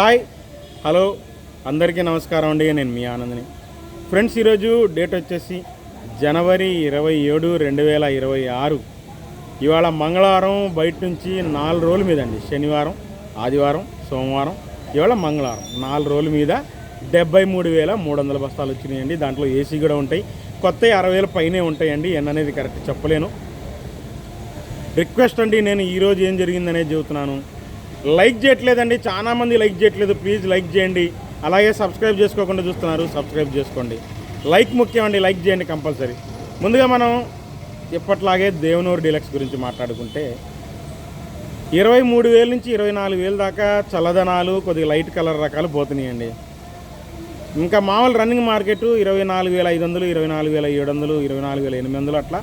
Hi hello అందరికీ నమస్కారం అండి. నేను మీ ఆనందని. ఫ్రెండ్స్, ఈరోజు డేట్ వచ్చేసి జనవరి 27, 2026. ఇవాళ మంగళవారం. బయట నుంచి 4 రోజుల మీద అండి, శనివారం, ఆదివారం, సోమవారం, ఇవాళ మంగళవారం 4 రోజుల మీద 73,300 బస్తాలు వచ్చినాయండి. దాంట్లో ఏసీ కూడా ఉంటాయి. కొత్త 60,000 పైనే ఉంటాయండి. ఎన్ననేది కరెక్ట్ చెప్పలేను. రిక్వెస్ట్ అండి, నేను ఈరోజు ఏం జరిగిందనేది చెబుతున్నాను. లైక్ చేయట్లేదండి, చాలామంది లైక్ చేయట్లేదు. ప్లీజ్ లైక్ చేయండి. అలాగే సబ్స్క్రైబ్ చేసుకోకుండా చూస్తున్నారు, సబ్స్క్రైబ్ చేసుకోండి. లైక్ ముఖ్యం అండి, లైక్ చేయండి కంపల్సరీ. ముందుగా మనం ఎప్పట్లాగే దేవనూరు డీలక్స్ గురించి మాట్లాడుకుంటే 23,000 నుంచి 24,000 దాకా చల్లదనాలు, కొద్దిగా లైట్ కలర్ రకాలు పోతున్నాయండి. ఇంకా మామూలు రన్నింగ్ మార్కెట్ 24,500, 24,700, 24,800 అట్లా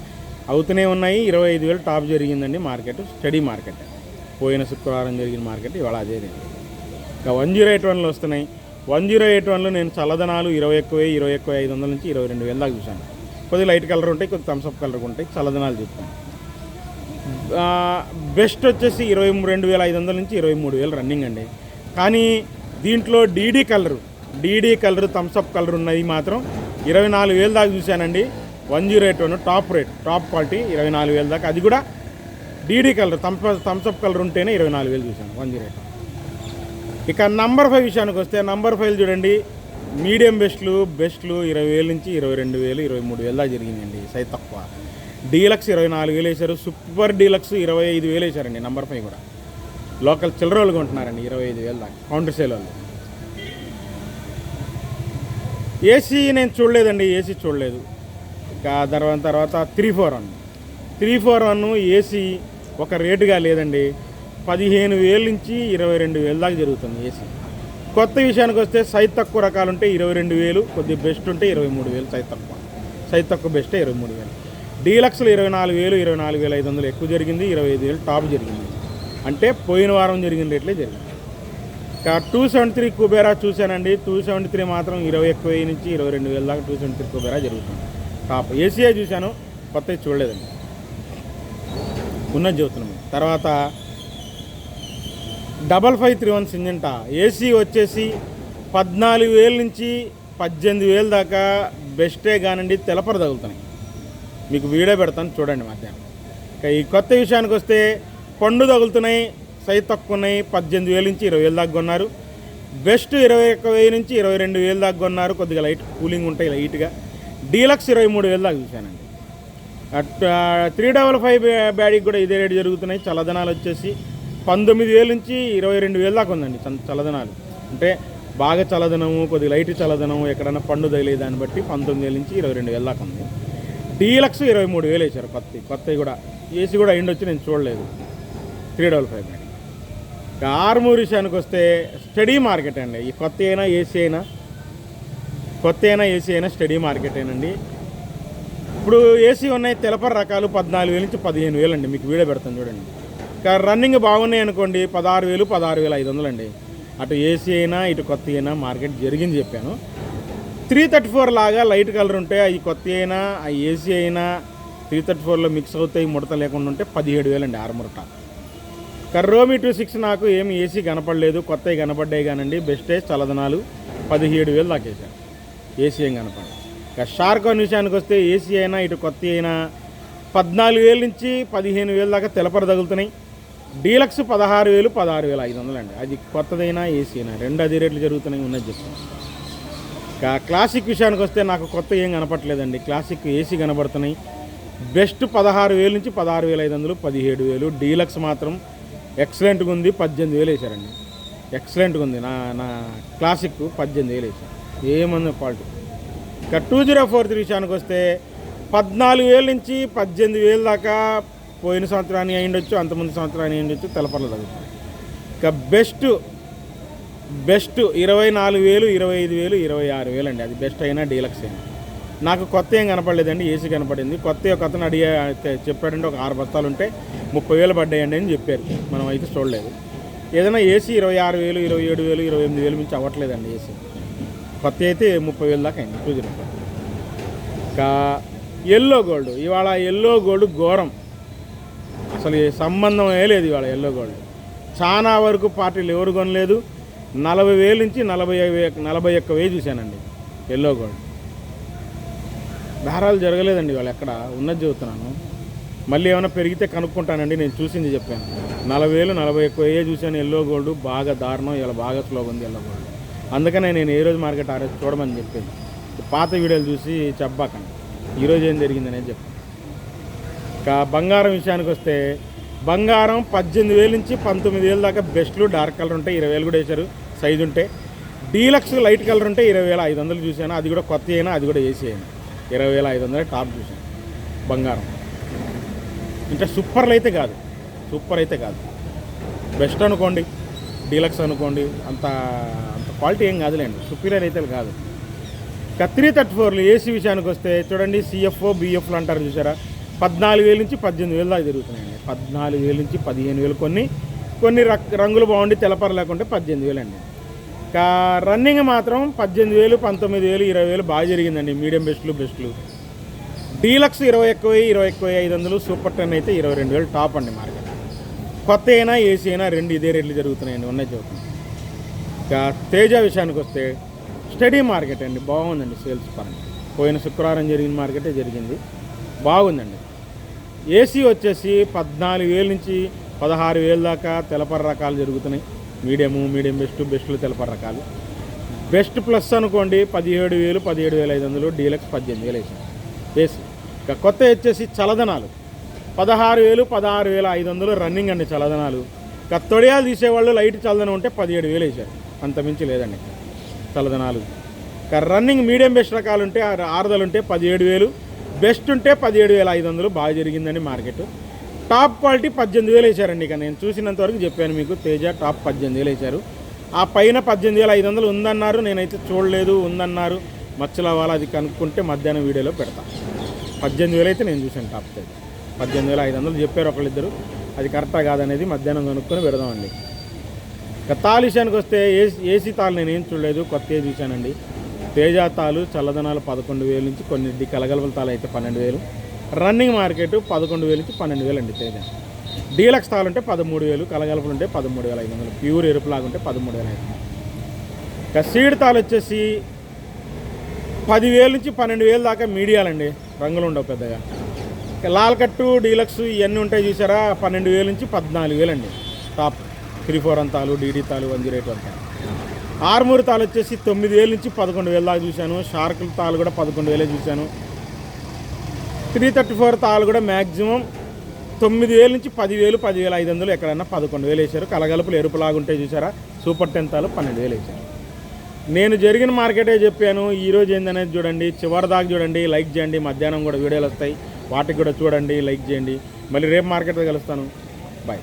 అవుతూనే ఉన్నాయి. 25,000 టాప్ జరిగిందండి మార్కెట్. Study market. పోయిన శుక్రవారం జరిగిన మార్కెట్ ఇవాళ అదే. ఇంకా 1081 వస్తున్నాయి. 1081లో నేను చల్లదనాలు 20 ఎక్కువ, 500 నుంచి 22,000 దాకా చూశాను. కొద్దిగా లైట్ కలర్ ఉంటాయి, కొద్దిగా థమ్స్అప్ కలర్ ఉంటాయి. చల్లదనాలు చెప్తాను. బెస్ట్ వచ్చేసి 22,500 నుంచి 23,000 రన్నింగ్ అండి. కానీ దీంట్లో డీడీ కలర్ థమ్స్అప్ కలర్ ఉన్నది మాత్రం 24,000 దాకా చూశానండి. 1081 టాప్ క్వాలిటీ 24,000 దాకా. అది కూడా డీడీ కలర్ థమ్స్అప్ కలర్ ఉంటేనే 24,000 చూశాను 1081. ఇక నంబర్ 5 విషయానికి వస్తే, నంబర్ 5 చూడండి, మీడియం బెస్ట్లు 20,000 నుంచి 22,000, 23,000 దాకా జరిగిందండి. సైజ్ తక్కువ. డీలక్స్ 24,000 వేశారు. సూపర్ డీలక్స్ 25,000 వేశారండి. నంబర్ 5 కూడా లోకల్ చిల్లరోళ్ళు కొంటున్నారండి 25,000 దాకా, కౌంటర్ సేల్ వాళ్ళు. ఏసీ నేను చూడలేదండి, ఏసీ చూడలేదు. ఇక తర్వాత 341 ఏసీ ఒక రేటుగా లేదండి. 15,000 నుంచి 22,000 దాకా జరుగుతుంది ఏసీ. కొత్త విషయానికి వస్తే సైజ్ తక్కువ రకాలు ఉంటే 22,000, కొద్దిగా బెస్ట్ ఉంటే 23,000. సైజ్ తక్కువ బెస్టే 23,000. డీలక్స్లో 24,000, 24,500 ఎక్కువ జరిగింది. 25,000 టాప్ జరిగింది. అంటే పోయిన వారం జరిగిన రేట్లే జరిగింది. ఇక 273 కుబేరా చూశానండి. 273 మాత్రం 20 ఎక్కువ నుంచి 22,000 దాకా 273 కుబేరా జరుగుతుంది. టాప్ ఏసీఐ చూశాను, కొత్తవి చూడలేదండి. ఉన్నది చెబుతున్నాం. తర్వాత 5531 సింజంటా ఏసీ వచ్చేసి 14,000 నుంచి 18,000 దాకా బెస్టే కానండి. తెలపర తగులుతున్నాయి. మీకు వీడియో పెడతాను చూడండి మధ్యాహ్నం. ఇక ఈ కొత్త విషయానికి వస్తే పండు తగులుతున్నాయి. సైజ్ తక్కువ ఉన్నాయి. 18,000 నుంచి 20,000 దాకా కొన్నారు. బెస్ట్ 21,000 నుంచి 22,000 దాకా కొన్నారు. కొద్దిగా లైట్ కూలింగ్ ఉంటాయి లైట్గా. డీలక్స్ 23,000 దాకా చూశానండి. 355 బ్యాడీకి కూడా ఇదే రేటు జరుగుతున్నాయి. చల్లదనాలు వచ్చేసి 19,000 నుంచి 22,000 దాకా ఉందండి. చల్లదనాలు అంటే బాగా చల్లదనము, కొద్దిగా లైట్ చల్లదనము, ఎక్కడైనా పండు తగిలే దాన్ని బట్టి 19,000 నుంచి 22,000 దాకా ఉంది. డీలక్స్ 23,000 వేశారు. కొత్తవి కూడా ఏసీ కూడా ఎండొచ్చి నేను చూడలేదు. 355 బ్యాడీ. ఇక ఆర్మూర్ విషయానికి వస్తే స్టడీ మార్కెట్ అండి. ఈ కొత్త అయినా ఏసీ అయినా స్టడీ మార్కెటేనండి. ఇప్పుడు ఏసీ ఉన్నాయి తెలపర రకాలు 14,000 నుంచి 15,000 అండి. మీకు వీడియో పెడతాను చూడండి. ఇంకా రన్నింగ్ బాగున్నాయి అనుకోండి 16,000, 16,500 అండి. అటు ఏసీ అయినా ఇటు కొత్త అయినా మార్కెట్ జరిగింది చెప్పాను. 334 లాగా లైట్ కలర్ ఉంటే అవి కొత్త అయినా ఆ ఏసీ అయినా 334లో మిక్స్ అవుతాయి, ముడత లేకుండా ఉంటే 17,000 అండి ఆర్మూర్ టాప్. కర్రోమి 26 నాకు ఏమి ఏసీ కనపడలేదు, కొత్తవి కనపడ్డాయి కానండి. బెస్టే చల్లదనాలు 17,000 దాకా వేశారు. ఏసీ ఏం కనపడదు. ఇక షార్కాన్ విషయానికి వస్తే ఏసీ అయినా ఇటు కొత్త అయినా 14,000 నుంచి 15,000 దాకా తెలపర తగులుతున్నాయి. డీలక్స్ 16,000, 16,500 అండి. అది కొత్తదైనా ఏసీ అయినా రెండు అదే రేట్లు జరుగుతున్నాయి. ఉన్నది చెప్తాను. ఇక క్లాసిక్ విషయానికి వస్తే నాకు కొత్త ఏం కనపట్లేదండి. క్లాసిక్ ఏసీ కనబడుతున్నాయి. బెస్ట్ 16,000 నుంచి 16,500, 17,000. డీలక్స్ మాత్రం ఎక్సలెంట్గా ఉంది. 18,000 వేశారండి. ఎక్సలెంట్గా ఉంది. నా క్లాసిక్ 18,000 వేశారు. ఏమన్నా క్వాలిటీ. ఇక 2043 విషయానికి వస్తే 14,000 నుంచి 18,000 దాకా పోయిన సంవత్సరాన్ని అయ్యిండొచ్చు, అంతకుముందు సంవత్సరాన్ని అయ్యిండొచ్చు. తెలపర్లు తగ్గుతుంది. ఇక బెస్ట్ 24,000, 25,000, 26,000 అండి. అది బెస్ట్ అయినా డీలక్స్ అయినా. నాకు కొత్త ఏం కనపడలేదండి, ఏసీ కనపడింది. కొత్త ఒక అతను చెప్పాడంటే ఒక 6 బస్తాలు ఉంటే 30,000 పడ్డాయండి అని చెప్పారు. మనం అయితే చూడలేదు. ఏదైనా ఏసీ 26,000, 27,000, 28,000 మించి అవ్వట్లేదండి ఏసీ. కొత్త అయితే 30,000 దాకా అయింది. 204. ఇంకా ఎల్లో గోల్డ్, ఇవాళ ఎల్లో గోల్డ్ ఘోరం. అసలు సంబంధమే లేదు ఇవాళ ఎల్లో గోల్డ్. చాలా వరకు పార్టీలు ఎవరు కొనలేదు. 40,000 నుంచి 41,000 చూశానండి ఎల్లో గోల్డ్. బేరాలు జరగలేదండి వాళ్ళు ఎక్కడ ఉన్నది చెబుతున్నాను. మళ్ళీ ఏమైనా పెరిగితే కనుక్కుంటానండి, నేను చూసింది చెప్పాను. 40,000 41,000 చూశాను ఎల్లో గోల్డ్. బాగా దారుణం, ఇలా బాగా స్లోగా ఉంది ఎల్లో గోల్డ్. అందుకనే నేను ఏ రోజు మార్కెట్ ఆ రోజు చూడమని చెప్పేది. పాత వీడియోలు చూసి చెప్పబాకండి, ఈరోజు ఏం జరిగిందనేది చెప్పాను. ఇంకా బంగారం విషయానికి వస్తే బంగారం 18,000 నుంచి 19,000 దాకా బెస్ట్లు డార్క్ కలర్ ఉంటాయి, 20,000 కూడా వేశారు సైజు ఉంటే. డీలక్స్ లైట్ కలర్ ఉంటే 20,500 చూశాను, అది కూడా కొత్త అయినా, అది కూడా ఏసీ అయినా 20,500 టాప్ చూశాను బంగారం. ఇంకా సూపర్లు అయితే కాదు, సూపర్ అయితే కాదు, బెస్ట్ అనుకోండి, డీలక్స్ అనుకోండి, అంత క్వాలిటీ ఏం కాదులేండి, సుపీరియర్ అయితే కాదు. ఇంకా 334 ఏసీ విషయానికి వస్తే చూడండి, సిఎఫ్ఓ బిఎఫ్లు అంటారు చూసారా, 14,000 నుంచి 18,000 దాకా తిరుగుతున్నాయండి. 14,000 నుంచి 15,000, కొన్ని రంగులు బాగుండి తెలపర లేకుంటే 18,000 అండి. ఇంకా రన్నింగ్ మాత్రం 18,000, 19,000, 20,000 బాగా జరిగిందండి. మీడియం బెస్ట్లు. డీలక్స్ 21,500, సూపర్ 10 అయితే 22,000 టాప్ అండి మార్కెట్. కొత్త అయినా ఏసీ అయినా రెండు ఇదే రేట్లు జరుగుతున్నాయండి, ఉన్నాయి చదువుతున్నాయి. ఇంకా తేజ విషయానికి వస్తే స్టడీ మార్కెట్ అండి, బాగుందండి సేల్స్ పరంగా. పోయిన శుక్రవారం జరిగిన మార్కెటే జరిగింది, బాగుందండి. ఏసీ వచ్చేసి 14,000 నుంచి 16,000 దాకా తెలపర రకాలు జరుగుతున్నాయి. మీడియం బెస్ట్లు తెలపర రకాలు. బెస్ట్ ప్లస్ అనుకోండి 17,000, 17,500, డీలక్స్ 18,000 వేసాం ఏసీ. ఇంకా కొత్త వచ్చేసి చలదనాలు 16,000, 16,500 రన్నింగ్ అండి చలదనాలు. ఇంకా తొడియాలు తీసేవాళ్ళు లైట్ చలదనం ఉంటే 17,000 వేసారు, అంతమించి లేదండి చలదనాలు. ఇంకా రన్నింగ్ మీడియం బెస్ట్ రకాలు ఉంటే 6 ఉంటే 17,000, బెస్ట్ ఉంటే 17,500 బాగా జరిగిందండి మార్కెట్. టాప్ క్వాలిటీ 18,000 వేసారండి. ఇక నేను చూసినంత వరకు చెప్పాను మీకు, తేజ టాప్ 18,000 వేసారు. ఆ పైన 18,500 ఉందన్నారు, నేనైతే చూడలేదు, ఉందన్నారు. మచ్చలు అవ్వాలి, అది కనుక్కుంటే మధ్యాహ్నం వీడియోలో పెడతా. 18,000 అయితే నేను చూశాను టాప్ తేజ. 18,500 చెప్పారు ఒకళ్ళిద్దరు, అది కరెక్టా కాదనేది మధ్యాహ్నం కనుక్కొని పెడదామండి. ఇక తాలు విషయానికి వస్తే ఏసీ తాలు నేను ఏం చూడలేదు, కొత్త చూశానండి. తేజ తాలు చల్లదనాలు 11,000 నుంచి, కొన్ని కలగలపల తాలు అయితే 12,000. రన్నింగ్ మార్కెట్ 11,000 నుంచి 12,000 అండి తేజ. డీలక్స్ తాలు ఉంటే 13,000, కలగలపలు ఉంటే 13,500, ప్యూర్ ఎరుపులాగా ఉంటే 13,500. ఇక సీడ్ తాలు వచ్చేసి 10,000 నుంచి 12,000 దాకా మీడియాలండి, రంగులు ఉండవు పెద్దగా. ఇక లాల్ కట్టు డీలక్స్ ఇవన్నీ ఉంటాయి చూసారా, 12,000 నుంచి 14,000 అండి టాప్. 3/4 అంతాలు, డీడీ తాలు, 108 అంతాలు. ఆర్మూర్ తాలు వచ్చేసి 9,000 నుంచి 11,000 దాకా చూశాను. షార్కుల తాలు కూడా 11,000 చూశాను. 334 తాలు కూడా మ్యాక్సిమం 9,000 నుంచి 10,000, 10,500, ఎక్కడన్నా 11,000 వేశారు. కలగలుపులు ఎరుపులాగా ఉంటాయి చూసారా, సూపర్ 10 తాలు 12,000 వేశారు. నేను జరిగిన మార్కెటే చెప్పాను. ఈరోజు ఏందనేది చూడండి, చివరి దాకా చూడండి, లైక్ చేయండి. మధ్యాహ్నం కూడా వీడియోలు వస్తాయి, వాటికి కూడా చూడండి, లైక్ చేయండి. మళ్ళీ రేపు మార్కెట్లో కలుస్తాను, బాయ్.